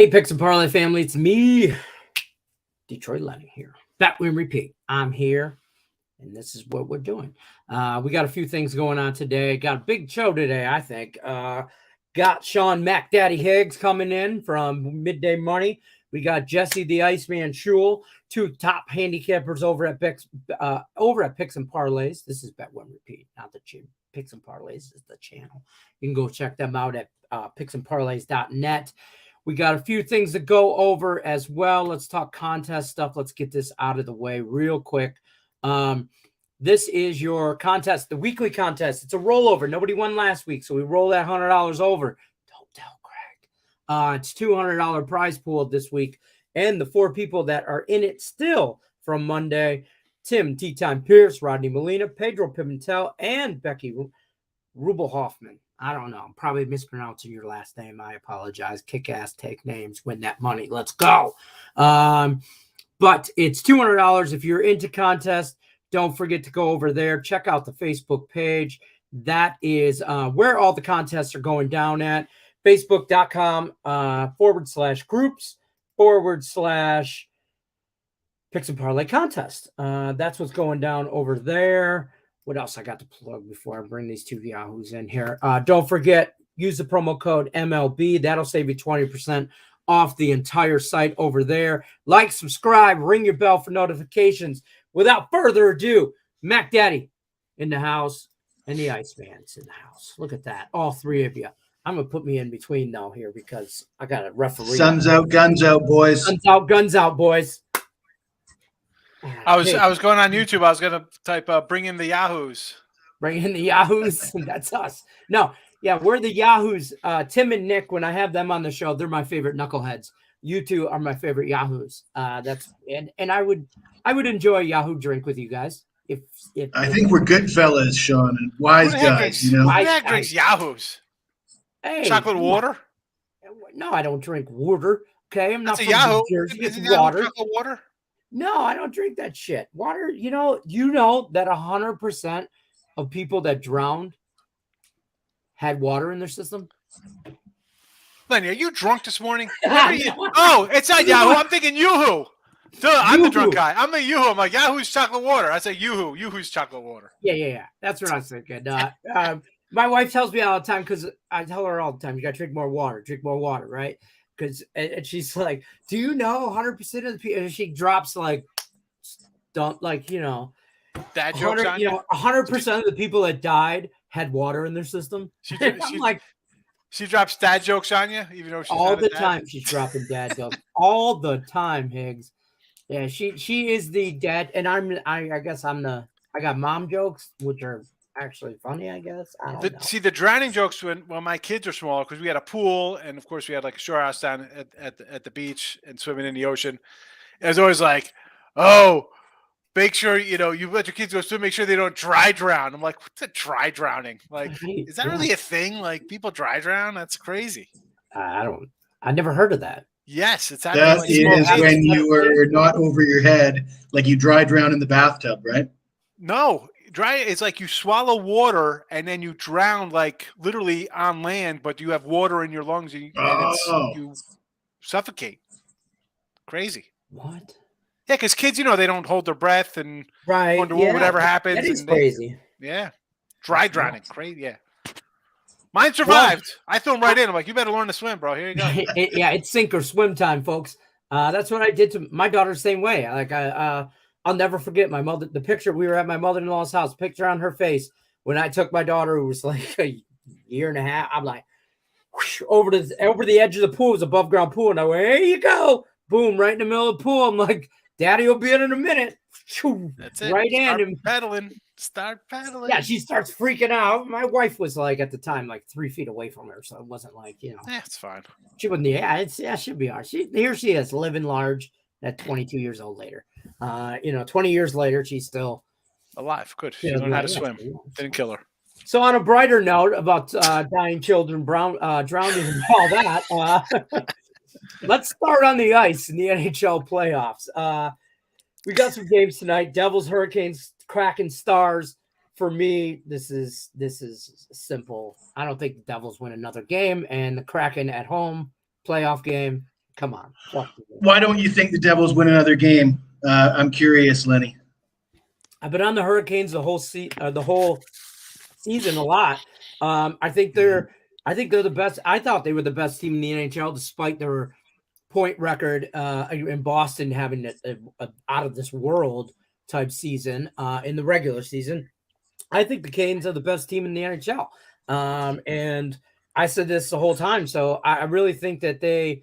Hey, Picks and Parlay family, it's me, Detroit Lenny here. Back when repeat, I'm here, and this is what we're doing. We got a few things going on today. Got a big show today, I think. Got Sean Mac Daddy Higgs coming in from Midday Money. We got Jesse the Iceman Shule, two top handicappers over at Picks and Parlays. This is Bet One Repeat, not the gym. Picks and Parlays is the channel. You can go check them out at picksandparlays.net. We got a few things to go over as well. Let's talk contest stuff. Let's get this out of the way real quick. This is your contest, the weekly contest. It's a rollover. Nobody won last week, so we roll that $100 over. Don't tell Craig. It's $200 prize pool this week. And the four people that are in it still from Monday, Tim Tea Time Pierce, Rodney Molina, Pedro Pimentel, and Becky Rubel Hoffman. I don't know. I'm probably mispronouncing your last name. I apologize. Kick-ass take names. Win that money. Let's go. But it's $200 if you're into contest. Don't forget to go over there. Check out the Facebook page. That is where all the contests are going down at. Facebook.com /groups/ Picks and Parlay contest. That's what's going down over there. What else I got to plug before I bring these two Yahoos in here? Don't forget, use the promo code MLB. That'll save you 20% off the entire site over there. Like, subscribe, ring your bell for notifications. Without further ado, Mac Daddy in the house and the Iceman's in the house. Look at that. All three of you. I'm going to put me in between now here because I got a referee. Sun's out, guns out, boys. Sun's out, guns out, boys. I was going on YouTube. I was going to type bring in the Yahoos. Bring in the Yahoos. That's us. No, yeah, we're the Yahoos. Tim and Nick, when I have them on the show, they're my favorite knuckleheads. You two are my favorite Yahoos. And I would enjoy a Yahoo drink with you guys. If I think we're good fellas, Sean, and wise guys. You know, who the heck drinks Yahoos? Hey, chocolate water? No, I don't drink water. Okay, I'm not That's from a Yahoo. Jersey. It's Isn't Yahoo water. chocolate water? No, I don't drink that shit. Water, you know that 100% of people that drowned had water in their system. Lenny, are you drunk this morning? Oh, it's not Yahoo. I'm thinking Yoo-hoo. Duh, I'm the drunk guy. I'm a Yoo-hoo. I'm like, Yahoo's chocolate water. I say Yoo-hoo. Yoo-hoo's chocolate water. Yeah. That's what I was thinking. My wife tells me all the time, because I tell her all the time, you got to drink more water, right? Because she's like, do you know 100% of the people? And she drops dad jokes on you. 100% of the people that died had water in their system. She drops dad jokes on you, even though she's all not the a dad. time. She's dropping dad jokes all the time, Higgs. Yeah, she is the dad, and I guess I got mom jokes, which are actually funny, I guess. I don't know. See, the drowning jokes when my kids are small, because we had a pool, and of course we had like a shore house down at the beach and swimming in the ocean. It was always like, oh, make sure you let your kids go swim. Make sure they don't dry drown. I'm like, what's a dry drowning? Like, is that really a thing? Like, people dry drown? That's crazy. I never heard of that. Yes, it's that is when you are not over your head, like you dry drown in the bathtub, right? No, dry. It's like you swallow water and then you drown, like literally on land, but you have water in your lungs and you suffocate. Crazy. What? Yeah, because kids, they don't hold their breath and wonder whatever happens. That is crazy. Dry drowning, crazy. Yeah, mine survived. I threw him right in. I'm like, you better learn to swim, bro. Here you go. It's sink or swim time, folks. That's what I did to my daughter the same way. Like I'll never forget the picture. We were at my mother-in-law's house, picture on her face when I took my daughter, who was like a year and a half. I'm like, whoosh, over the edge of the pool. It was above ground pool. And I went, here you go. Boom, right in the middle of the pool. I'm like, Daddy will be in a minute. That's it. Right in. Start paddling. Yeah, she starts freaking out. My wife was like, at the time, like 3 feet away from her. So it wasn't like, it's fine. She wouldn't, she'll be all right. Here she is, living large at 22 years old later. 20 years later, she's still alive. Good. She learned how to swim. Didn't kill her. So on a brighter note about dying children, drowning and all that, let's start on the ice in the NHL playoffs. We got some games tonight. Devils, Hurricanes, Kraken, Stars. For me, this is simple. I don't think the Devils win another game, and the Kraken at home playoff game. Come on. Why don't you think the Devils win another game? I'm curious, Lenny. I've been on the Hurricanes the whole season a lot. I think they're the best. I thought they were the best team in the NHL, despite their point record in Boston having a out of this world type season in the regular season. I think the Canes are the best team in the NHL, and I said this the whole time. So I really think that I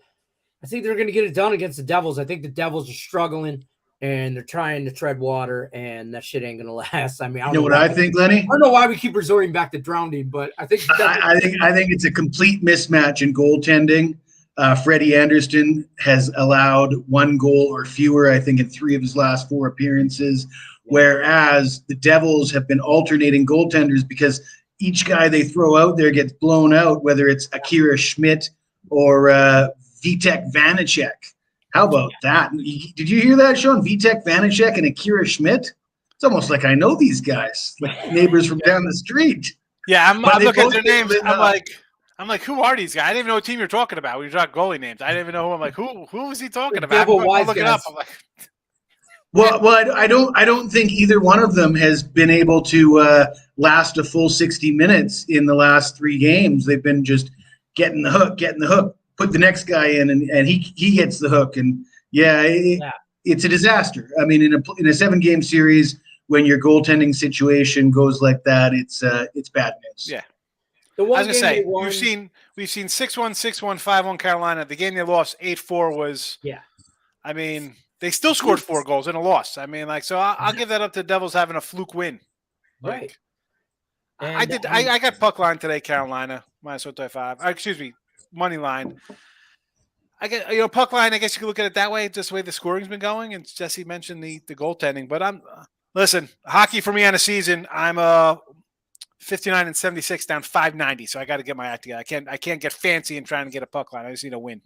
think they're going to get it done against the Devils. I think the Devils are struggling. And they're trying to tread water, and that shit ain't gonna last. I mean, You know what I think, Lenny? I don't know why we keep resorting back to drowning, but I think I think it's a complete mismatch in goaltending. Freddie Anderson has allowed 1 goal or fewer, I think, in 3 of his last 4 appearances, whereas the Devils have been alternating goaltenders because each guy they throw out there gets blown out, whether it's Akira Schmidt or Vitek Vanacek. How about that? Did you hear that, Sean? Vitek Vanacek and Akira Schmidt? It's almost like I know these guys, like neighbors from down the street. Yeah, I'm looking at their names. I'm like, who are these guys? I didn't even know what team you're talking about. We talk goalie names. I didn't even know who. I'm like, who was he talking about? I'm looking up. I'm like, well, I don't think either one of them has been able to last a full 60 minutes in the last 3 games. They've been just getting the hook. Put the next guy in, and he gets the hook, and it's a disaster. I mean, in a 7-game series, when your goaltending situation goes like that, it's bad news. Yeah, I was gonna say we've seen 6-1, 6-1, 5-1 Carolina. The game they lost 8-4 was I mean, they still scored 4 goals in a loss. I mean, like, so I'll give that up to the Devils having a fluke win. Right. I got puck line today, Carolina -135. Excuse me. Money line. I get puck line. I guess you could look at it that way, just the way the scoring's been going. And Jesse mentioned the goaltending, but listen, hockey for me on a season. I'm 59-76 down 590, so I got to get my act together. I can't get fancy in trying to get a puck line. I just need a win.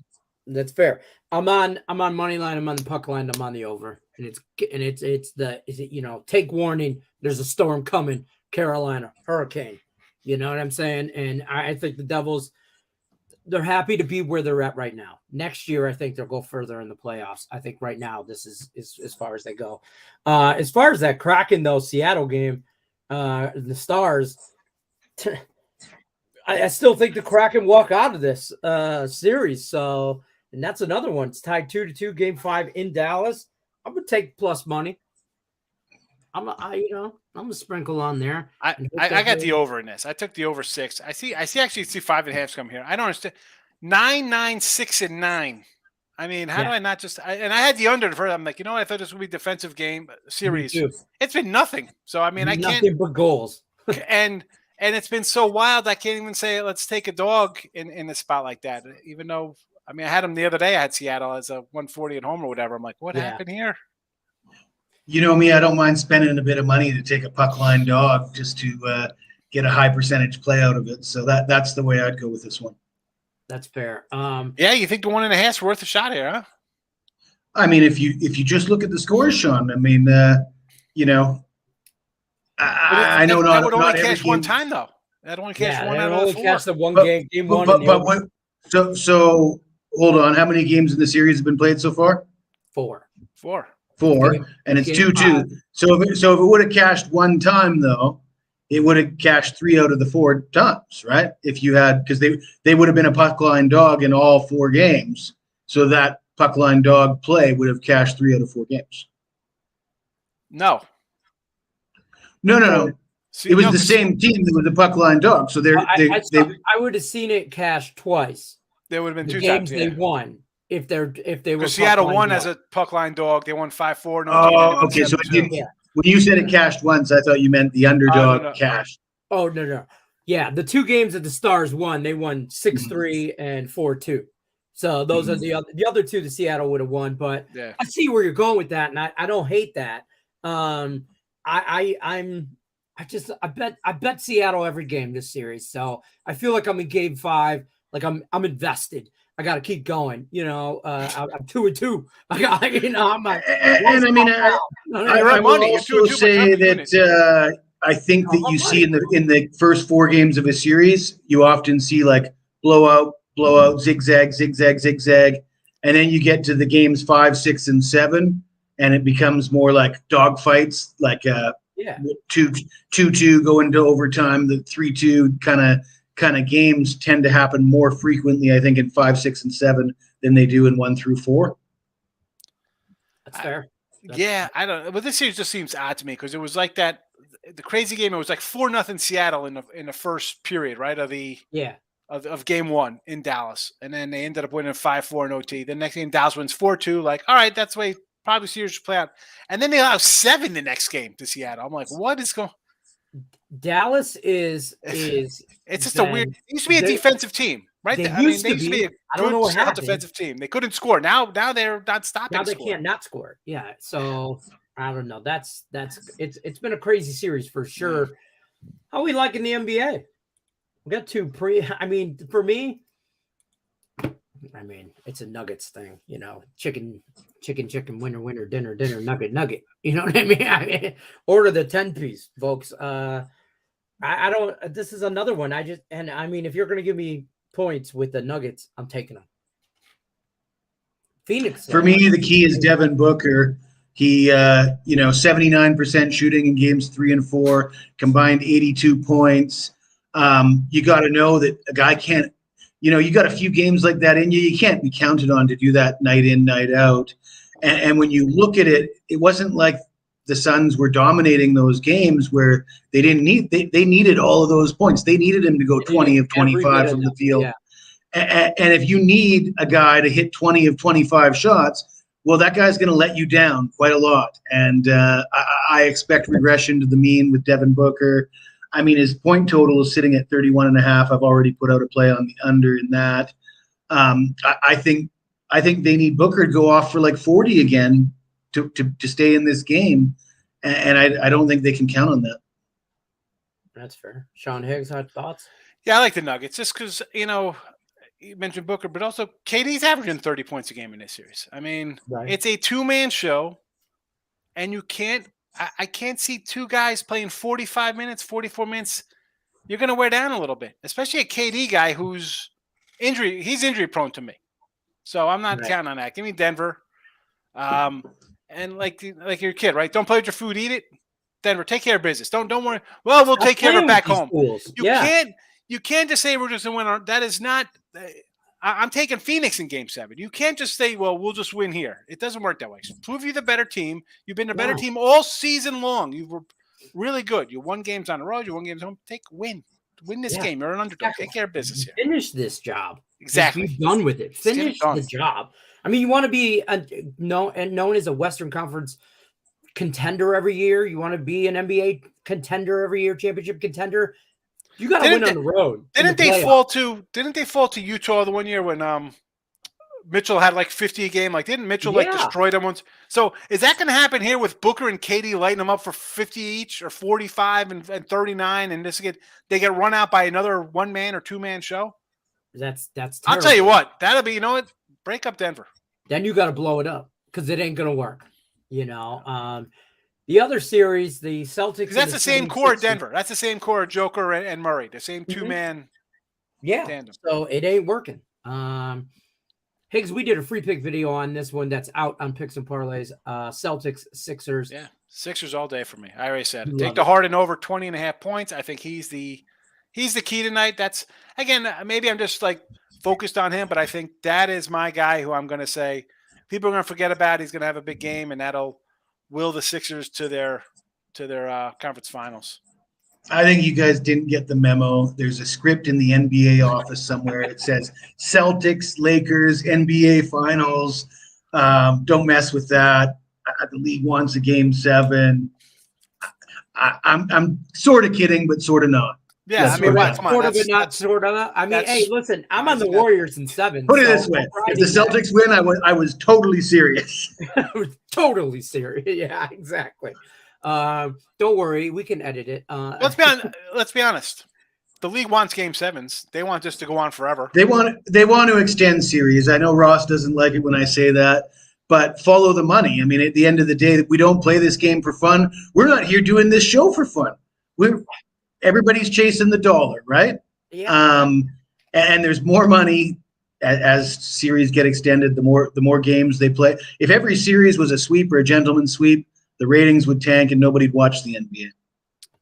That's fair. I'm on money line. I'm on the puck line. I'm on the over, and take warning. There's a storm coming. Carolina hurricane. You know what I'm saying? And I think the Devils. They're happy to be where they're at right now. Next year, I think they'll go further in the playoffs. I think right now this is as far as they go. As far as that Kraken, though, Seattle game, the Stars, I still think the Kraken walk out of this series. So, and that's another one. It's tied 2-2, Game 5 in Dallas. I'm gonna take plus money. I'm a sprinkle on there. I got the over in this. I took the over 6. I see 5.5 come here. I don't understand. 9, 9, 6, and 9. I mean, how do I not just? I had the under first. I'm like, you know what? I thought this would be a defensive game series. It's been nothing. So I mean, I can't. Nothing but goals. and it's been so wild. I can't even say let's take a dog in a spot like that. Even though I mean, I had them the other day. I had Seattle as a 140 at home or whatever. I'm like, what happened here? You know me, I don't mind spending a bit of money to take a puck line dog just to get a high percentage play out of it. So that's the way I'd go with this one. That's fair. You think the 1.5 is worth a shot here, huh? I mean, if you just look at the scores, Sean. I mean, I know that would only not cash one time though. That only cash one out of the 4. Cash the one game one. So hold on. How many games in the series have been played so far? 4. 4, and it's 2-2. So if it would have cashed one time, though, it would have cashed 3 out of the 4 times, right? If you had, because they would have been a puck line dog in all 4 games. So that puck line dog play would have cashed 3 out of 4 games. No. See, it was the same team that was the puck line dog. So I would have seen it cash twice. There would have been 2 games times. They won. If they were Seattle won as a puck line dog, they won 5-4. Okay. So it didn't. When you said it cashed once, I thought you meant the underdog cashed. Oh no. Yeah, the 2 games that the Stars won, they won 6-3 and 4-2. So those are the other 2 the Seattle would have won. But I see where you're going with that, and I don't hate that. I bet Seattle every game this series. So I feel like I'm in Game 5. Like I'm invested. I got to keep going. I'm 2-2. I will also say that I think that you see in the first 4 games of a series, you often see like blowout, zigzag, and then you get to the games 5, 6, and 7, and it becomes more like dogfights, like 2-2 go into overtime. The 3-2 kind of games tend to happen more frequently, I think, in 5, 6, and 7 than they do in 1 through 4. That's fair. I don't know. But this series just seems odd to me because it was like that. The crazy game, it was like 4-0 Seattle in the first period, right? Of game 1 in Dallas. And then they ended up winning 5-4 in OT. The next game, Dallas wins 4-2. Like, all right, that's the way probably series should play out. And then they allow 7 the next game to Seattle. I'm like, what is going on? Dallas is it's just a weird. It used to be a defensive team, right? They used to be a I don't know what happened. Defensive team. They couldn't score. Now they're not stopping. Now they can't not score. Yeah. So I don't know. That's it's been a crazy series for sure. How are we liking the NBA? We got two for me, it's a Nuggets thing, chicken, winner, dinner, nugget. You know what I mean? Order the 10-piece, folks. I don't. This is another one. If you're going to give me points with the Nuggets, I'm taking them. Phoenix. For me, the key is Devin Booker. He, 79% shooting in games 3 and 4, combined 82 points. You got to know that a guy can't. You got a few games like that in you. You can't be counted on to do that night in, night out. And when you look at it, it wasn't like the Suns were dominating those games where they didn't need they needed all of those points. They needed him to go 20 of 25 from the field. Yeah. And if you need a guy to hit 20 of 25 shots, well, that guy's going to let you down quite a lot. And I expect regression to the mean with Devin Booker. His point total is sitting at 31.5. I've already put out a play on the under in that. I think they need Booker to go off for like 40 again to stay in this game, and I don't think they can count on that. That's fair. Sean Higgs, hot thoughts? Yeah, I like the Nuggets just because you mentioned Booker, but also KD's averaging 30 points a game in this series. It's a 2-man show, and you can't. I can't see 2 guys playing 45 minutes, 44 minutes. You're going to wear down a little bit, especially a KD guy who's he's injury prone to me. So I'm not counting on that. Give me Denver. And like your kid, right? Don't play with your food, eat it. Denver, take care of business. Don't worry. Well, we'll take care of it back home. You can't just say we're just going to win. That is not I'm taking Phoenix in game 7. You can't just say, well, we'll just win here. It doesn't work that way. So prove you're the better team. You've been the better team all season long. You were really good. You won games on the road. You won games home. Win this game. You're an underdog. Take care of business here. Finish this job. Exactly. Be done with it. Finish the job. You want to be known as a Western Conference contender every year. You want to be an NBA contender every year, championship contender. You got to win on the road. Didn't they fall to Utah the one year when Mitchell had like 50 a game? Like, didn't Mitchell destroy them once? So is that going to happen here with Booker and KD lighting them up for 50 each or 45 and 39? And they get run out by another 1-man or 2-man show? That's terrible. I'll tell you what, that'll be, break up Denver. Then you got to blow it up because it ain't going to work. The other series, the Celtics. That's the same core at Denver. That's the same core at Joker and Murray. The same 2-man tandem. So it ain't working. Higgs, we did a free pick video on this one that's out on Picks and Parlays. Celtics, Sixers. Yeah, Sixers all day for me. I already said it. Take the Harden over 20.5 points. I think he's the key tonight. That's, again, maybe I'm just like focused on him, but I think that is my guy who I'm going to say people are going to forget about. He's going to have a big game, and that'll will the Sixers to their conference finals. I think you guys didn't get the memo. There's a script in the NBA office somewhere. It says Celtics, Lakers, NBA finals. Don't mess with that. The league wants a game 7. I'm sort of kidding, but sort of not. Yeah, come on. Sort of, but not sort of. Hey, listen, I'm on the Warriors in 7. Put it this way: if the Celtics win, I was totally serious. Totally serious. Yeah, exactly. Don't worry, we can edit it. Let's be honest. The league wants game 7s. They want this to go on forever. They want to extend series. I know Ross doesn't like it when I say that, but follow the money. At the end of the day, we don't play this game for fun. We're not here doing this show for fun. Everybody's chasing the dollar, right? Yeah. And there's more money as series get extended, the more games they play. If every series was a sweep or a gentleman's sweep, the ratings would tank and nobody'd watch the NBA.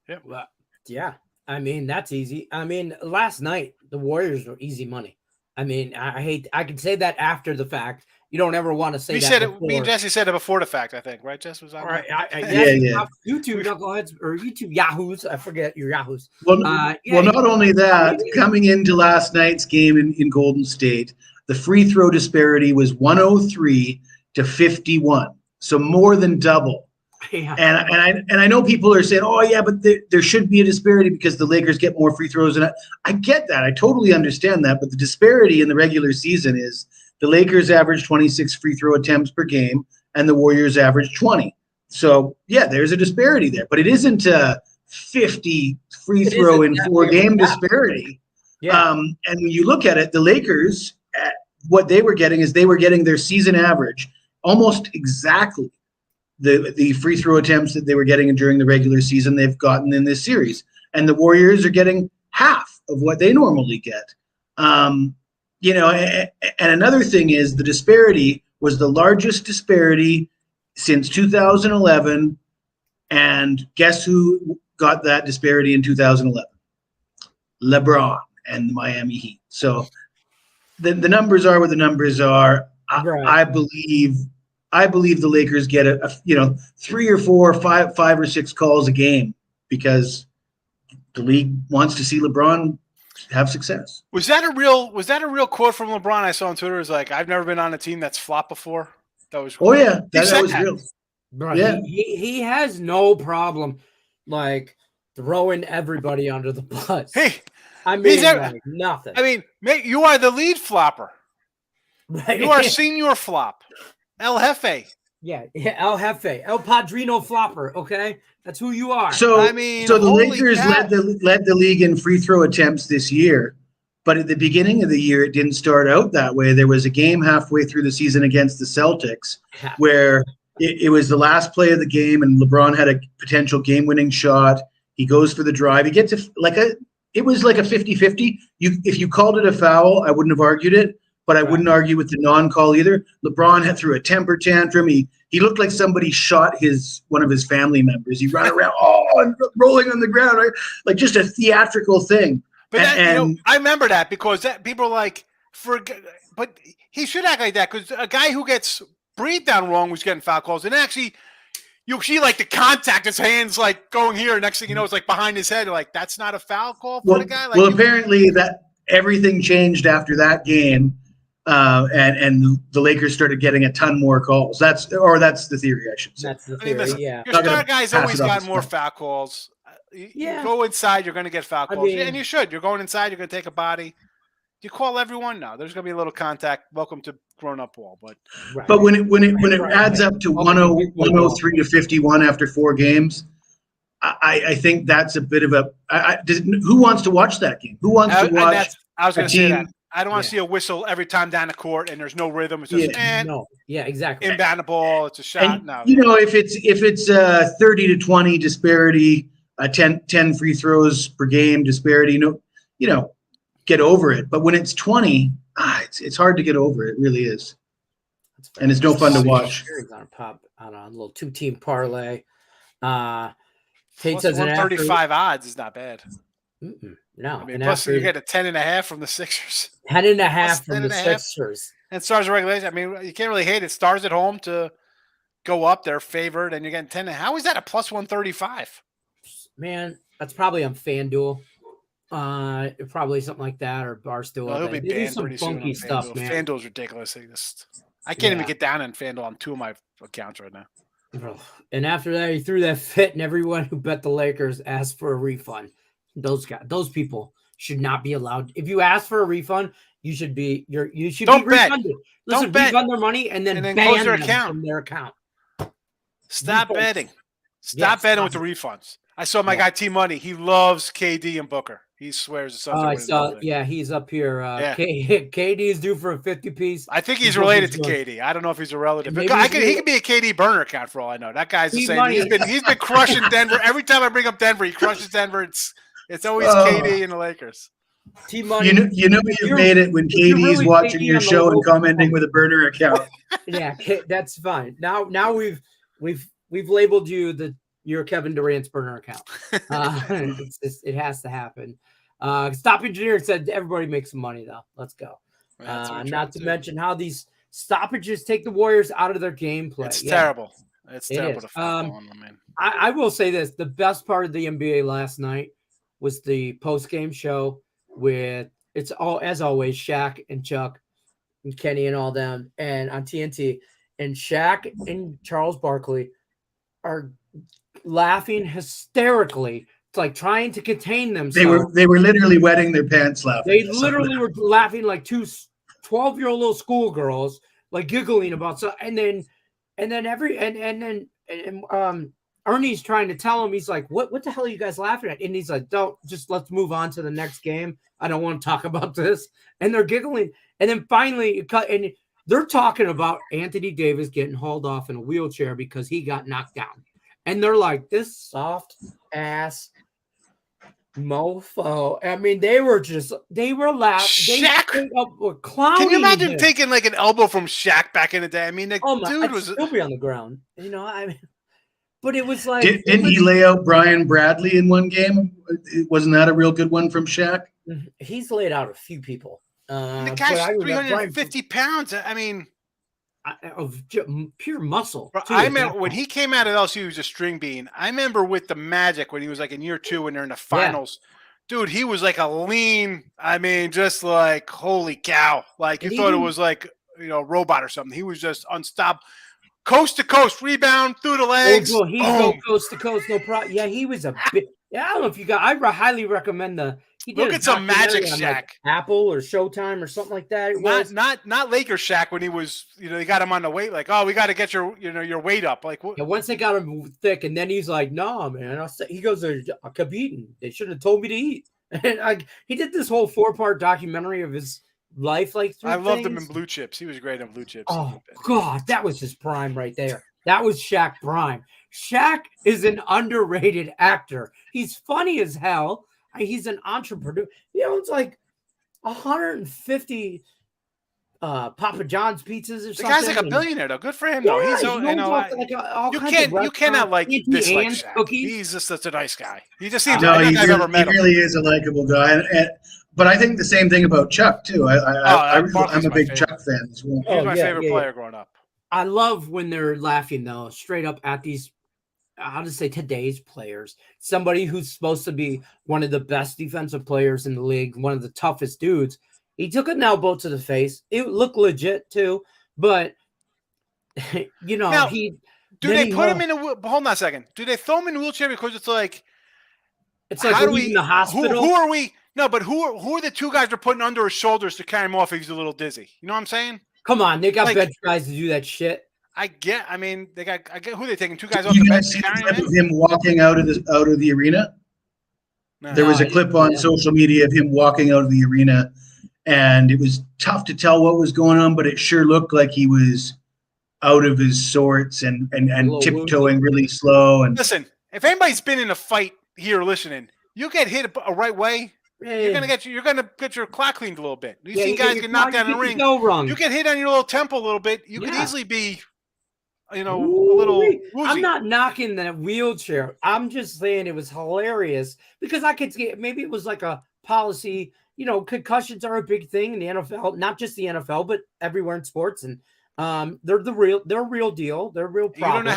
Yeah. Well, yeah. I mean, that's easy. I mean, last night the Warriors were easy money. I mean, I can say that after the fact. You don't ever want to say that. Said it. Me and Jesse said it before the fact. I think, right? Jess was on. All right. Yeah. YouTube knuckleheads or YouTube Yahoos. I forget your Yahoos. Well, not only that, coming into last night's game in Golden State, the free throw disparity was 103 to 51, so more than double. Yeah. And I know people are saying, oh yeah, but there should be a disparity because the Lakers get more free throws, and I get that. I totally understand that, but the disparity in the regular season is the Lakers average 26 free throw attempts per game, and the Warriors average 20. So yeah, there's a disparity there, but it isn't a 50 free throw in 4-game disparity. Yeah. And when you look at it, the Lakers, what they were getting is they were getting their season average almost exactly the free throw attempts that they were getting during the regular season they've gotten in this series. And the Warriors are getting half of what they normally get. And another thing is the disparity was the largest disparity since 2011. And guess who got that disparity in 2011? LeBron and the Miami Heat. So the numbers are what the numbers are. Right. I believe the Lakers get a 3 or 4, 5 or 6 calls a game because the league wants to see LeBron have success. Was that a real quote from LeBron I saw on Twitter? It was like, I've never been on a team that's flopped before. That was cool. Oh yeah, that was real. Bro, yeah. He has no problem like throwing everybody under the bus. Hey, I mean nothing. I mean, mate, you are the lead flopper. Right. You are senior flop. El Jefe. Yeah, El Jefe. El Padrino flopper, okay? That's who you are. So the Lakers led the league in free throw attempts this year, but at the beginning of the year it didn't start out that way. There was a game halfway through the season against the Celtics where it was the last play of the game and LeBron had a potential game-winning shot. He goes for the drive. He gets it was like a 50-50. If you called it a foul, I wouldn't have argued it. But I wouldn't argue with the non-call either. LeBron threw a temper tantrum. He looked like somebody shot one of his family members. He ran around, and rolling on the ground, right? Like just a theatrical thing. But I remember that because people are like, but he should act like that because a guy who gets breathed down wrong was getting foul calls, and actually you see like the contact, his hands like going here. Next thing you know, it's like behind his head. You're like, that's not a foul call for the guy. Like, apparently that everything changed after that game. And the Lakers started getting a ton more calls. That's the theory, I should say. That's the theory, Your star guys always got more foul calls. You go inside, you're going to get foul calls. And you should. You're going inside, you're going to take a body. Do you call everyone? No, there's going to be a little contact. Welcome to grown-up ball. But when it adds up to 103 to 51 after 4 games, I think that's a bit of who wants to watch that game? Who wants to watch? I was going to say that. I don't want to see a whistle every time down the court and there's no rhythm. It's just exactly. Inbound the ball. It's a shot. And, if it's a 30 to 20 disparity, 10 free throws per game disparity, get over it. But when it's 20, it's hard to get over. It really is. And it's no fun to watch. On a little 2-team parlay. Tate says 135 odds is not bad. No, I mean, plus you get a 10.5 from the Sixers. 10.5 from the Sixers. And Stars of regulation. I mean, you can't really hate it. Stars at home to go up, they're favored, and you're getting 10. How is that a plus 135? Man, that's probably on FanDuel. Probably something like that, or Barstool. Well, he'll be banned pretty funky soon on FanDuel. Man. FanDuel's ridiculous. I can't even get down on FanDuel on 2 of my accounts right now. And after that, he threw that fit, and everyone who bet the Lakers asked for a refund. Those people should not be allowed. If you ask for a refund, you should be Don't be bet. refunded. Listen, refund their money and then close ban them from their account. Stop betting. Stop betting with the refunds. I saw my guy T Money. He loves KD and Booker. He swears the Suns. I saw. Yeah, he's up here. KD is due for a 50-piece. I think he's related to KD. I don't know if he's a relative. He could be a KD burner account for all I know. That guy's the same. He's been crushing Denver. Every time I bring up Denver, he crushes Denver. It's always KD and the Lakers. T-Money. You know you've made it when Katie's really watching thinking your on the show and local commenting phone. with a burner account. Yeah, that's fine. Now we've labeled you your Kevin Durant's burner account. It has to happen. Stop Engineer said everybody makes some money though. Let's go. Not to mention how these stoppages take the Warriors out of their gameplay. It's terrible. It's terrible to find on them, man. I will say this: the best part of the NBA last night was the post-game show with as always Shaq and Chuck and Kenny and all them, and on TNT, and Shaq and Charles Barkley are laughing hysterically. It's like trying to contain themselves. They were literally wetting their pants laughing. They literally were laughing like two 12-year-old little schoolgirls, like giggling about something. And then Ernie's trying to tell him, he's like, what the hell are you guys laughing at? And he's like, let's move on to the next game. I don't want to talk about this. And they're giggling. And then finally it cut, and they're talking about Anthony Davis getting hauled off in a wheelchair because he got knocked down. And they're like, this soft ass mofo. I mean, they were laughing. Shaq were clowning. Can you imagine him. taking like an elbow from Shaq back in the day? I mean, the dude I'd was still be on the ground. You know, I mean, but it was like didn't he lay out Brian Bradley in one game? Wasn't that a real good one from Shaq? He's laid out a few people. the guy's 350 pounds. I mean, of pure muscle. Bro, I remember when he came out of LSU, he was a string bean. I remember with the Magic when he was like in year 2 when they're in the finals. Yeah. Dude, he was like a lean. I mean, just like holy cow! Like you thought it was like a robot or something. He was just unstoppable. Coast to coast, rebound through the legs. Oh, he'd go coast to coast, no problem. Yeah, he was a bit. Yeah, I don't know if you got. I highly recommend look at some Magic Shaq, like Apple or Showtime or something like that. Not Lakers Shaq when he was. They got him on the weight. Like, oh, we got to get your weight up. Like, what? Yeah, once they got him thick, and then he's like, no, man. He goes, I kept eating. They should have told me to eat. And he did this whole 4-part documentary of his life. Like, I loved him in Blue Chips. He was great in Blue Chips. Oh God, that was his prime right there. That was Shaq prime. Shaq is an underrated actor. He's funny as hell. He's an entrepreneur. He owns like 150 Papa John's pizzas or something. The guy's like a billionaire, though. Good for him, though. Yeah, you cannot dislike Shaq. Cookies. He's just such a nice guy. He just seems no, like he I've ever met him. He really is a likable guy. But I think the same thing about Chuck too. I'm a big Chuck fan as well. He's my favorite player growing up. I love when they're laughing though, straight up at these. How to say today's players? Somebody who's supposed to be one of the best defensive players in the league, one of the toughest dudes. He took an elbow to the face. It looked legit too, but now, do they put him in a? Hold on a second. Do they throw him in a wheelchair because it's like how do we in the hospital? Who are we? No, but who are the two guys they're putting under his shoulders to carry him off if he's a little dizzy? You know what I'm saying? Come on, they got bench guys to do that shit. I get who they taking 2 guys off the the bench. bench. See the clip of him walking out of the arena? No, there was a clip on social media of him walking out of the arena, and it was tough to tell what was going on, but it sure looked like he was out of his sorts and tiptoeing really slow. And listen, if anybody's been in a fight here listening, you get hit a right way. You're gonna get your clock cleaned a little bit. You see guys get knocked down in the ring. You get hit on your little temple a little bit. You could easily be, a little woozy. I'm not knocking that wheelchair. I'm just saying it was hilarious because I could see maybe it was like a policy. Concussions are a big thing in the NFL, not just the NFL, but everywhere in sports. And they're a real deal. They're a real problem. You don't know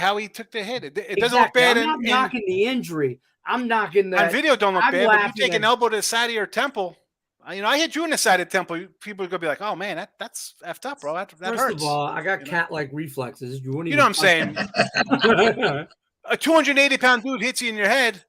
how he took the hit. It doesn't look bad. I'm not knocking the injury. I'm knocking that. On video don't look bad, but you take an elbow to the side of your temple. I hit you in the side of the temple. People are going to be like, oh, man, that's effed up, bro. That hurts. First of all, I got cat-like reflexes. You know what I'm saying? A 280-pound dude hits you in your head.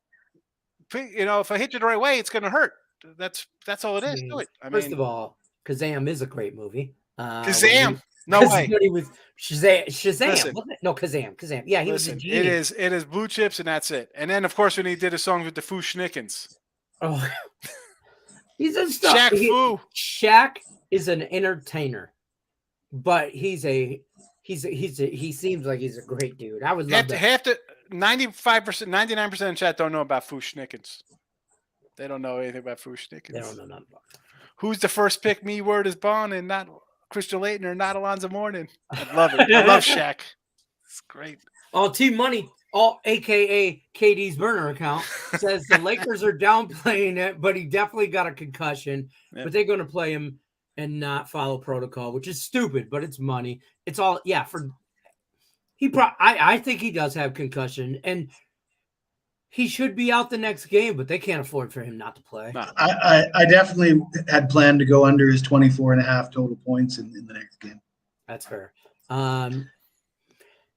If I hit you the right way, it's going to hurt. That's all it is. Do it. First of all, Kazam is a great movie. Kazam? No way. He was Shazam. Listen, No, Kazam. Yeah, he was a genius. It is Blue Chips, and that's it. And then, of course, when he did his songs with the Foo Schnickens. Oh, he's a stuff. Shaq is an entertainer, but he seems like he's a great dude. I would love that. 95%, 99% of the chat don't know about Foo Schnickens. They don't know anything about Fushnik. They don't know nothing about it. Who's the first pick? Me word is Bond and not Christian Leighton or not Alonzo Mourning. I love it. I love Shaq. It's great. All Team Money, AKA KD's burner account, says the Lakers are downplaying it, but he definitely got a concussion. Yeah. But they're going to play him and not follow protocol, which is stupid, but it's money. It's all, I think he does have concussion, and he should be out the next game, but they can't afford for him not to play. No. I definitely had planned to go under his 24.5 total points in the next game. That's fair. And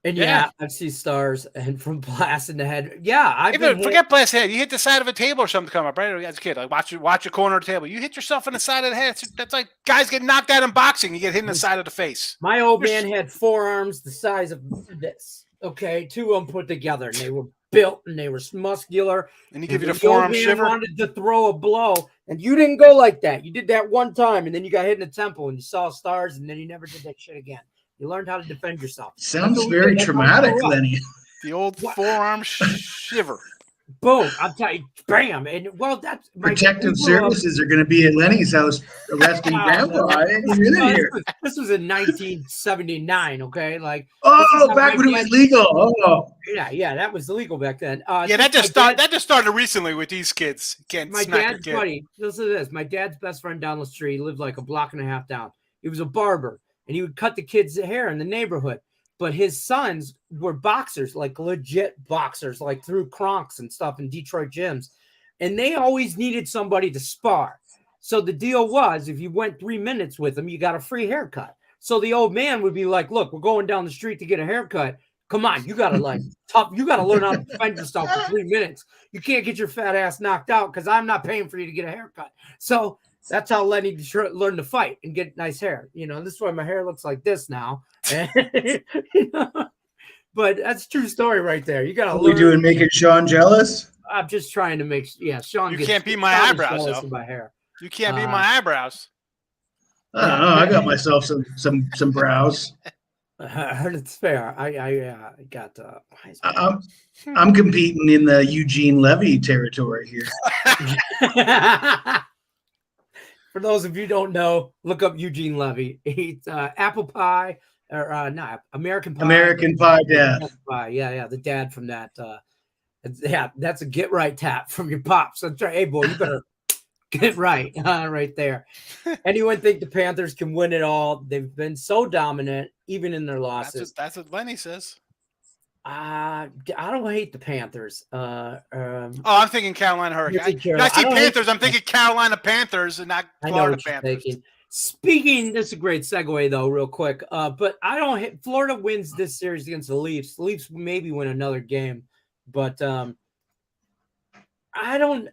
I've seen stars and from blast in the head. Yeah, forget blast head. You hit the side of a table or something come up, right? As a kid, like watch your corner of the table. You hit yourself in the side of the head. That's like guys get knocked out in boxing. You get hit in the side of the face. My old man had forearms the size of this. Okay, two of them put together, and they were built and they were muscular. And he give you the forearm shiver. Wanted to throw a blow, and you didn't go like that. You did that one time, and then you got hit in the temple, and you saw stars, and then you never did that shit again. You learned how to defend yourself. Sounds very traumatic, Lenny. The old forearm shiver. Boom! I'm telling you, bam! And that's protective services are going to be at Lenny's house arresting Grandpa. This was in 1979. Okay, like back when it was legal. Oh, yeah, that was illegal back then. That just started recently with these kids. My dad's buddy. Listen to this. My dad's best friend down the street lived like a block and a half down. He was a barber, and he would cut the kids' hair in the neighborhood. But his sons were boxers, like legit boxers, like through Kronks and stuff in Detroit gyms. And they always needed somebody to spar. So the deal was, if you went 3 minutes with them, you got a free haircut. So the old man would be like, look, we're going down the street to get a haircut. Come on, you got to you got to learn how to defend yourself for 3 minutes. You can't get your fat ass knocked out because I'm not paying for you to get a haircut. So that's how Lenny learned to fight and get nice hair. This is why my hair looks like this now. But that's a true story right there. You got to learn. What are we doing, making Sean jealous? I'm just trying to make Sean. You can't beat my eyebrows, though. My hair. You can't beat my eyebrows. I don't know. I got myself some brows. It's fair. I got. I'm competing in the Eugene Levy territory here. For those of you who don't know, look up Eugene Levy. He's apple pie or not American Pie. American Pie dad. Yeah, the dad from that. That's a get right tap from your pops. So hey, boy, you better get right right there. Anyone think the Panthers can win it all? They've been so dominant, even in their losses. That's what Lenny says. I don't hate the Panthers. I'm thinking Carolina Hurricanes. I see Panthers. I'm thinking Carolina Panthers and not Florida Panthers. Speaking, this is a great segue though, real quick. But I don't hit. Florida wins this series against the Leafs. The Leafs maybe win another game, but I don't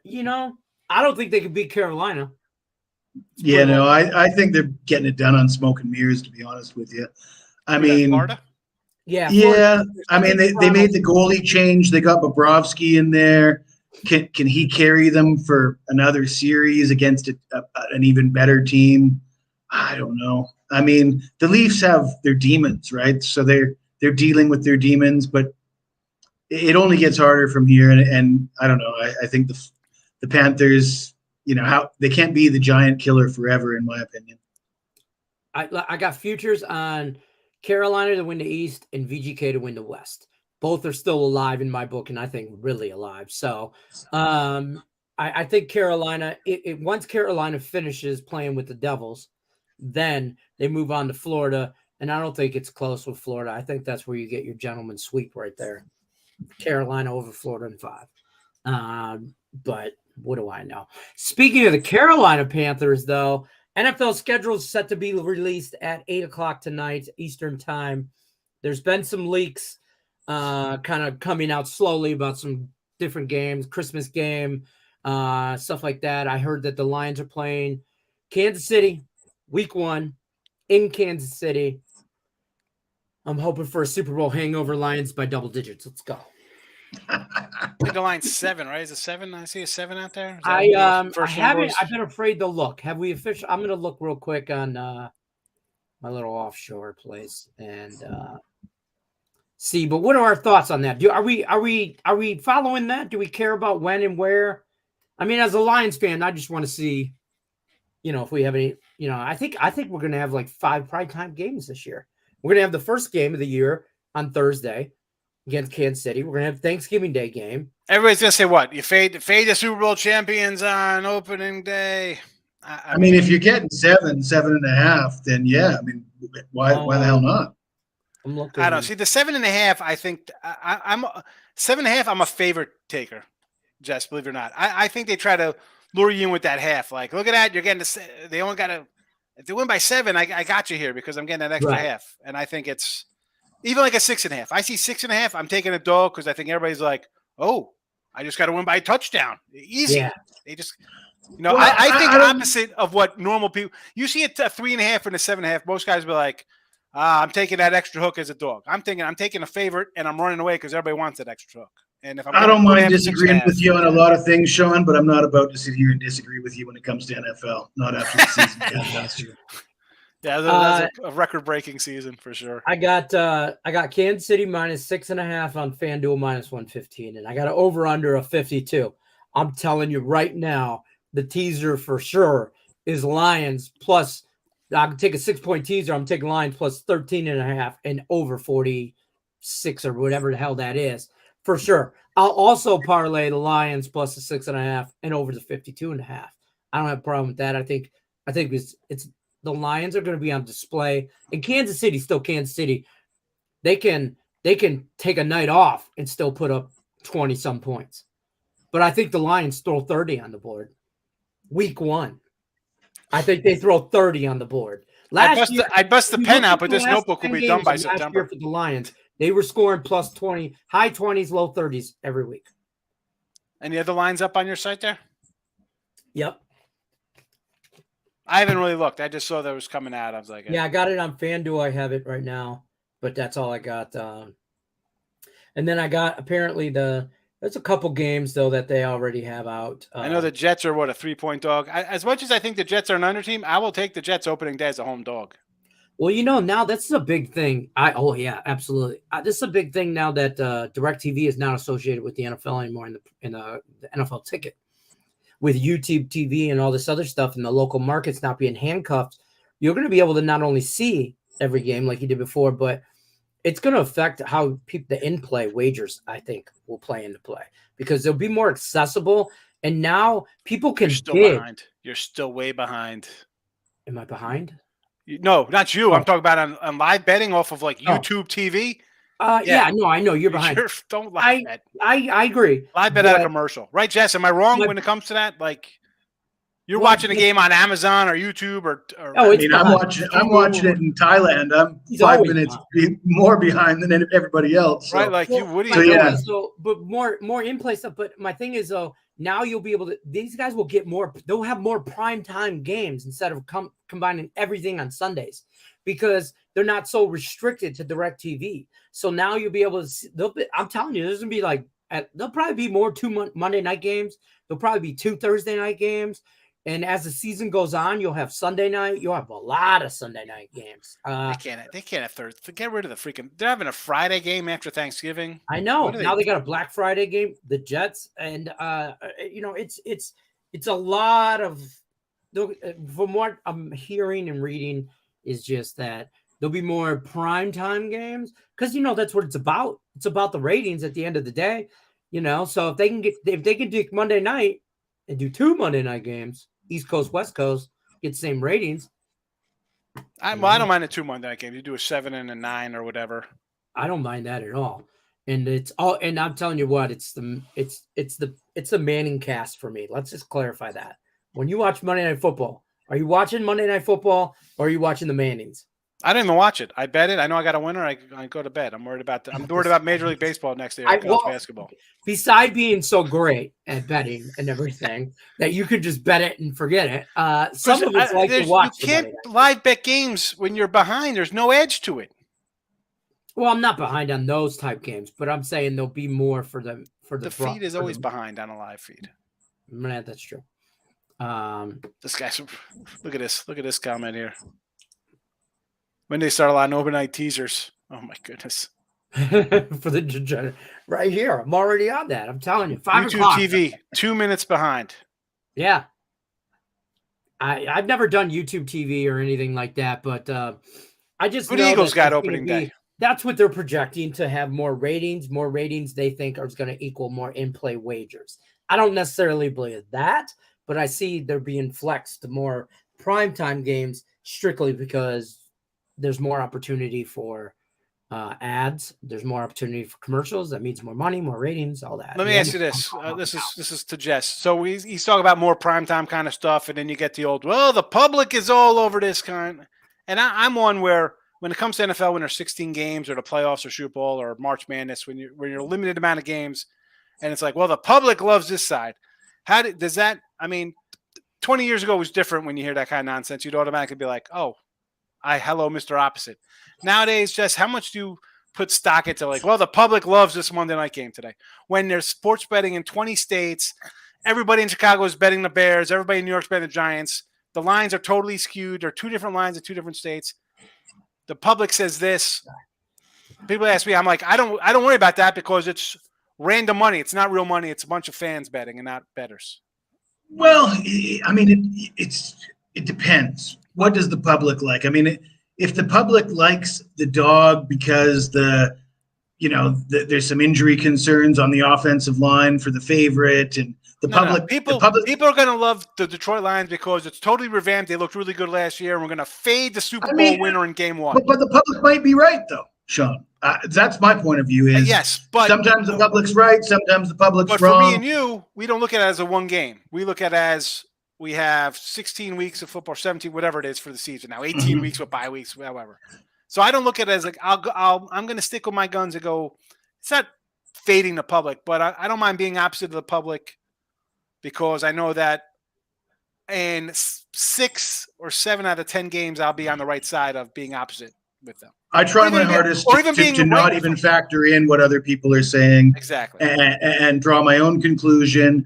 think they can beat Carolina. I think they're getting it done on smoke and mirrors. To be honest with you, I mean. Florida? Yeah. I mean, they made the goalie change. They got Bobrovsky in there. Can he carry them for another series against an even better team? I don't know. I mean, the Leafs have their demons, right? So they're dealing with their demons, but it only gets harder from here. And I don't know. I think the Panthers, how they can't be the giant killer forever, in my opinion. I got futures on Carolina to win the East and VGK to win the West. Both are still alive in my book, and I think really alive. So I think Carolina, once Carolina finishes playing with the Devils, then they move on to Florida, and I don't think it's close with Florida. I think that's where you get your gentleman's sweep right there. Carolina over Florida in 5. But what do I know? Speaking of the Carolina Panthers, though, NFL schedule is set to be released at 8 o'clock tonight, Eastern time. There's been some leaks kind of coming out slowly about some different games, Christmas game, stuff like that. I heard that the Lions are playing Kansas City week 1 in Kansas City. I'm hoping for a Super Bowl hangover, Lions by double digits. Let's go. I think the line's 7, right? Is it 7? I see a 7 out there. I haven't. I've been afraid to look. Have we officially? I'm going to look real quick on my little offshore place and see. But what are our thoughts on that? Are we following that? Do we care about when and where? I mean, as a Lions fan, I just want to see, if we have any, I think we're going to have like 5 primetime games this year. We're going to have the first game of the year on Thursday against Kansas City. We're going to have Thanksgiving Day game. Everybody's going to say what? You fade the Super Bowl champions on opening day. I mean, if you're getting 7.5, then yeah. I mean, why the hell not? I'm looking. I don't see the 7.5. I think I'm 7.5. I'm a favorite taker. Jess, believe it or not, I think they try to lure you in with that half. Like, look at that, you're getting they only got to. If they win by 7, I got you here because I'm getting that extra half, and I think it's even like a 6.5. I see 6.5. I'm taking a dog because I think everybody's like, oh, I just got to win by a touchdown. Easy. Yeah. They just. I think opposite of what normal people. You see a 3.5 and a 7.5. Most guys be like, I'm taking that extra hook as a dog. I'm taking a favorite and I'm running away because everybody wants that extra hook. And if I don't mind disagreeing with you on a lot of things, Sean, but I'm not about to sit here and disagree with you when it comes to NFL. Not after the season last year. Yeah, that's a record-breaking season for sure. I got Kansas City minus 6.5 on FanDuel minus 115, and I got an over/under of 52. I'm telling you right now, the teaser for sure is Lions plus. I can take a 6-point teaser. I'm taking Lions plus 13.5 and over 46 or whatever the hell that is for sure. I'll also parlay the Lions plus the 6.5 and over the 52.5. I don't have a problem with that. I think it's the Lions are going to be on display, and Kansas City still Kansas City. They can take a night off and still put up 20 some points, but I think the Lions throw 30 on the board. Week 1. I think they throw 30 on the board. I'd bust the pen out, but this notebook will be done by September. For the Lions, they were scoring plus 20, high 20s, low 30s every week. Any other lines up on your site there? Yep. I haven't really looked. I just saw that it was coming out. I was like, yeah, I got it on FanDuel. I have it right now, but that's all I got. And then I got apparently there's a couple games, though, that they already have out. I know the Jets are, a 3-point dog? As much as I think the Jets are an under team, I will take the Jets opening day as a home dog. Well, now this is a big thing. Yeah, absolutely. This is a big thing now that DirecTV is not associated with the NFL anymore in the NFL ticket. With YouTube TV and all this other stuff and the local markets not being handcuffed, you're going to be able to not only see every game like you did before, but it's going to affect how the in-play wagers, I think, will play into play because they'll be more accessible. And now people can behind. You're still way behind. Am I behind? No, not you. I'm talking about on live betting off of like YouTube TV. Yeah, no, I know you're behind. Don't live bet. I agree. Live bet at a commercial, right, Jess? Am I wrong when it comes to that? Like, you're watching a game on Amazon or YouTube or I'm watching it in Thailand. I'm 5 minutes more behind than everybody else. So. Right, like you. What do you? So, yeah. But more in play stuff. But my thing is though, now you'll be able to. These guys will get more. They'll have more prime time games instead of combining everything on Sundays because they're not so restricted to DirecTV. So now you'll be able to. I'm telling you, there's gonna be like there'll probably be more 2 Monday night games. There'll probably be 2 Thursday night games. And as the season goes on, you'll have Sunday night. You'll have a lot of Sunday night games. They can't have Thursday. Get rid of the freaking. They're having a Friday game after Thanksgiving. I know. Now they got a Black Friday game. The Jets, and it's a lot of. From what I'm hearing and reading, is just that there'll be more primetime games because that's what it's about. It's about the ratings at the end of the day. So if they can do Monday night. And do 2 Monday night games, East Coast, West Coast, get the same ratings. I don't mind the 2 Monday night games. You do a 7 and a 9 or whatever. I don't mind that at all. And and I'm telling you what, it's the Manning cast for me. Let's just clarify that. When you watch Monday Night Football, are you watching Monday Night Football or are you watching the Mannings? I didn't even watch it. I bet it. I know I got a winner. I go to bed. I'm worried about Major League Baseball next year. College basketball. Besides being so great at betting and everything that you could just bet it and forget it. Some of it's like to watch. You can't live bet games when you're behind. There's no edge to it. Well, I'm not behind on those type games, but I'm saying there'll be more for the feed is always behind on a live feed. That's true. This guy's look at this. Look at this comment here. When they start a lot of overnight teasers. Oh my goodness. For the right here. I'm already on that. I'm telling you. 5 YouTube o'clock. TV, 2 minutes behind. Yeah. I've never done YouTube TV or anything like that, but I just Good know Eagles that got there's gonna opening day. that's what they're projecting, to have more ratings. More ratings they think are going to equal more in-play wagers. I don't necessarily believe that, but I see they're being flexed to more primetime games strictly because there's more opportunity for ads. There's more opportunity for commercials. That means more money, more ratings, all that. Let me ask you this. This is to Jess. So he's talking about more primetime kind of stuff, and then you get the old, well, the public is all over this kind. And I'm one where when it comes to NFL, when there's 16 games or the playoffs or Super Bowl or March Madness, when you're a limited amount of games, and it's like, well, the public loves this side. Does that? I mean, 20 years ago was different. When you hear that kind of nonsense, you'd automatically be like, oh, hello, Mr. Opposite. Nowadays, just how much do you put stock into, like, well, the public loves this Monday night game today? When there's sports betting in 20 states, everybody in Chicago is betting the Bears, everybody in New York's betting the Giants. The lines are totally skewed. There are two different lines in two different states. The public says this. People ask me, I'm like, I don't worry about that because it's random money. It's not real money. It's a bunch of fans betting and not bettors. Well, I mean, it depends. What does the public like? I mean, if the public likes the dog because there's some injury concerns on the offensive line for the favorite, and people are going to love the Detroit Lions because it's totally revamped. They looked really good last year, and we're going to fade the Super Bowl winner in game one. But the public might be right, though, Sean. That's my point of view. Yes, but sometimes the public's right, sometimes the public's wrong. But for me and you, we don't look at it as a one game. We look at it as we have 16 weeks of football, 17, whatever it is for the season now, 18 weeks with bye weeks, however. So I don't look at it as like I'm going to stick with my guns and go. It's not fading the public, but I don't mind being opposite of the public because I know that in 6 or 7 out of 10 games, I'll be on the right side of being opposite with them. I try my hardest to not even factor in what other people are saying, exactly, and draw my own conclusion.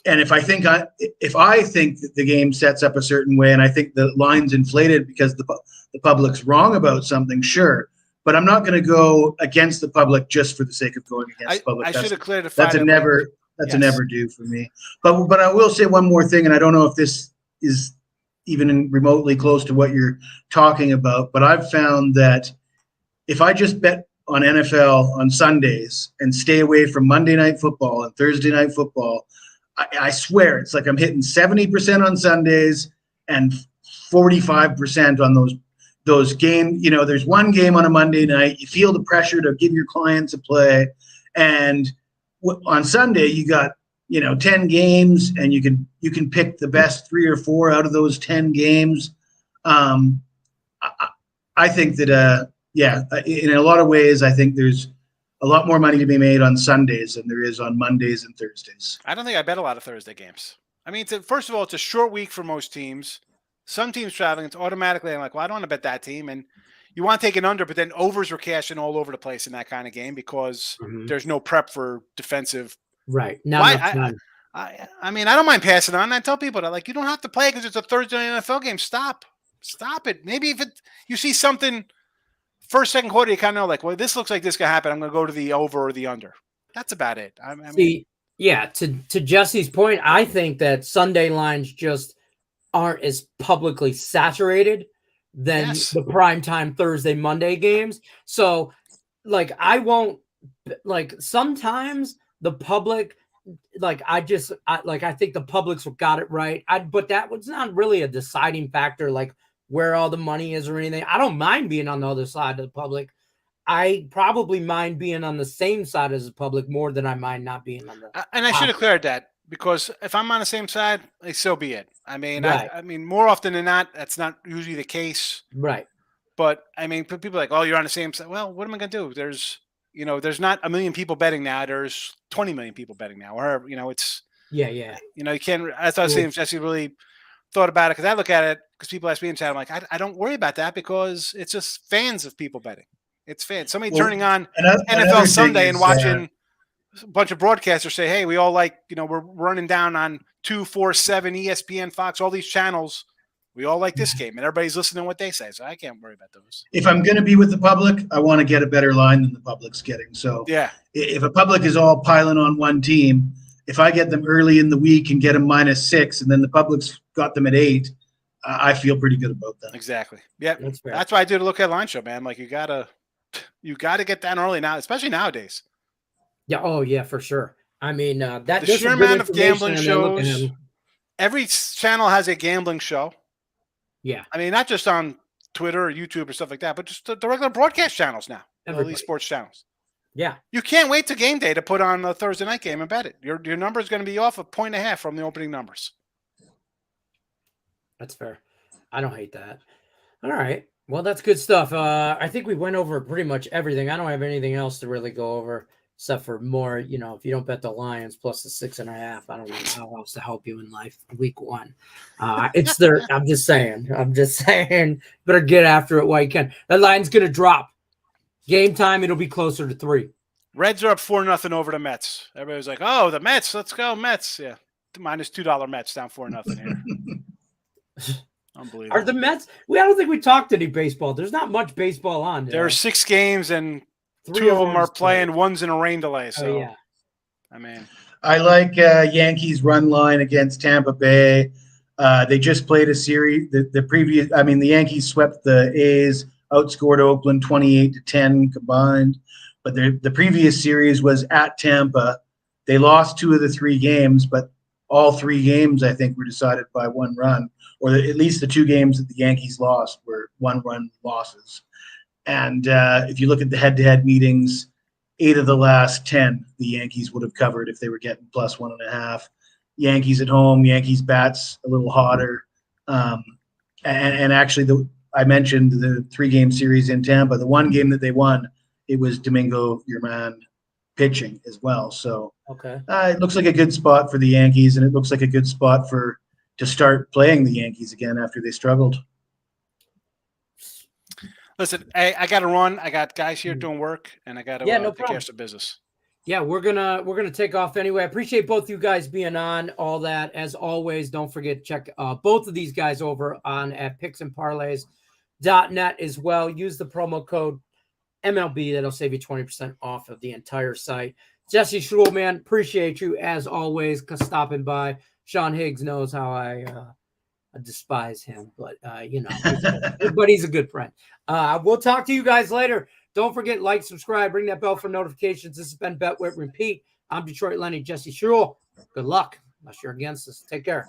And if I think that the game sets up a certain way, and I think the line's inflated because the public's wrong about something, sure. But I'm not going to go against the public just for the sake of going against the public. I should have clarified. That's a never do for me. But I will say one more thing, and I don't know if this is even remotely close to what you're talking about, but I've found that if I just bet on NFL on Sundays and stay away from Monday Night Football and Thursday Night Football, I swear it's like I'm hitting 70% on Sundays and 45% on those games. There's one game on a Monday night. You feel the pressure to give your clients a play. And on Sunday, you got 10 games, and you can pick the best 3 or 4 out of those 10 games. I think that in a lot of ways, I think there's a lot more money to be made on Sundays than there is on Mondays and Thursdays. I don't think I bet a lot of Thursday games. I mean, first of all, it's a short week for most teams. Some teams traveling, it's automatically, I'm like, well, I don't want to bet that team. And you want to take an under, but then overs are cashing all over the place in that kind of game because there's no prep for defensive. Right. Now, I mean, I don't mind passing on. I tell people that, like, you don't have to play because it's a Thursday night NFL game. Stop it. Maybe if you see something first, second quarter, you kind of know, like, well, this looks like this could happen. I'm going to go to the over or the under. That's about it. To Jesse's point, I think that Sunday lines just aren't as publicly saturated than the primetime Thursday, Monday games. So, like, I won't, like, sometimes the public, like, I think the public's got it right. But that was not really a deciding factor, like where all the money is or anything. I don't mind being on the other side of the public. I probably mind being on the same side as the public more than I mind not being on the. And I should have cleared that, because if I'm on the same side, like, so be it. I mean, right. I mean, more often than not, that's not usually the case. Right. But I mean, people are like, oh, you're on the same side. Well, what am I going to do? There's not 1 million people betting now. There's 20 million people betting now. Or, it's. Yeah. You can't. I thought Jesse really thought about it, because I look at it, because people ask me in chat, I'm like, I don't worry about that, because it's just fans of people betting. It's fans. Somebody turning on NFL Sunday and watching a bunch of broadcasters say, hey, we all like, we're running down on 2, 4, 7, ESPN, Fox, all these channels. We all like this game, and everybody's listening to what they say. So I can't worry about those. If I'm going to be with the public, I want to get a better line than the public's getting. So yeah, if a public is all piling on one team, if I get them early in the week and get them -6, and then the public's got them at 8, I feel pretty good about that. Exactly. Yeah, That's fair. that's why I did a look at line show, man. Like you gotta get down early now, especially nowadays. Yeah. Oh, yeah, for sure. I mean, that The there's sheer some good amount of information gambling on there. Look at shows. him. Every channel has a gambling show. Yeah. I mean, not just on Twitter or YouTube or stuff like that, but just the regular broadcast channels now. All Everybody. these sports channels. Yeah. You can't wait to game day to put on a Thursday night game and bet it. Your number is going to be off 1.5 from the opening numbers. That's fair. I don't hate that. All right. Well, that's good stuff. I think we went over pretty much everything. I don't have anything else to really go over except for more, if you don't bet the Lions plus the 6.5, I don't know how else to help you in life week 1. It's there. I'm just saying, better get after it while you can. That line's going to drop. Game time, it'll be closer to 3. Reds are up 4-0 over the Mets. Everybody's like, oh, the Mets, let's go Mets. Yeah. -$2 Mets down 4-0 here. Unbelievable. Are the Mets? I don't think we talked any baseball. There's not much baseball on. There are 6 games and 3 2 of them are hours playing. played. One's in a rain delay. So, Oh, yeah. I mean, I like Yankees run line against Tampa Bay. They just played a series. The Yankees swept the A's, outscored Oakland 28-10 combined. But the previous series was at Tampa. They lost 2 of the 3 games, but all 3 games, I think, were decided by 1 run, or at least the 2 games that the Yankees lost were 1-run losses. And if you look at the head-to-head meetings, 8 of the last 10, the Yankees would have covered if they were getting plus 1.5. Yankees at home, Yankees bats a little hotter. And actually, I mentioned the 3-game series in Tampa. The 1 game that they won, it was Domingo Germán pitching as well. So Okay. it looks like a good spot for the Yankees, and it looks like a good spot to start playing the Yankees again after they struggled. listen, I got to run. I got guys here doing work, and I got to no take care problem. of some business. Yeah, we're gonna take off anyway. I appreciate both you guys being on. All that, as always, don't forget to check both of these guys over on at picksandparlays.net as well. Use the promo code MLB. That'll save you 20% off of the entire site. Jesse Schruel, man, appreciate you as always stopping by. Sean Higgs knows how I despise him, but he's a good friend. We'll talk to you guys later. Don't forget, like, subscribe, ring that bell for notifications. This has been Bet Whit Repeat. I'm Detroit Lenny, Jesse Schruel. Good luck, unless you're against us. Take care.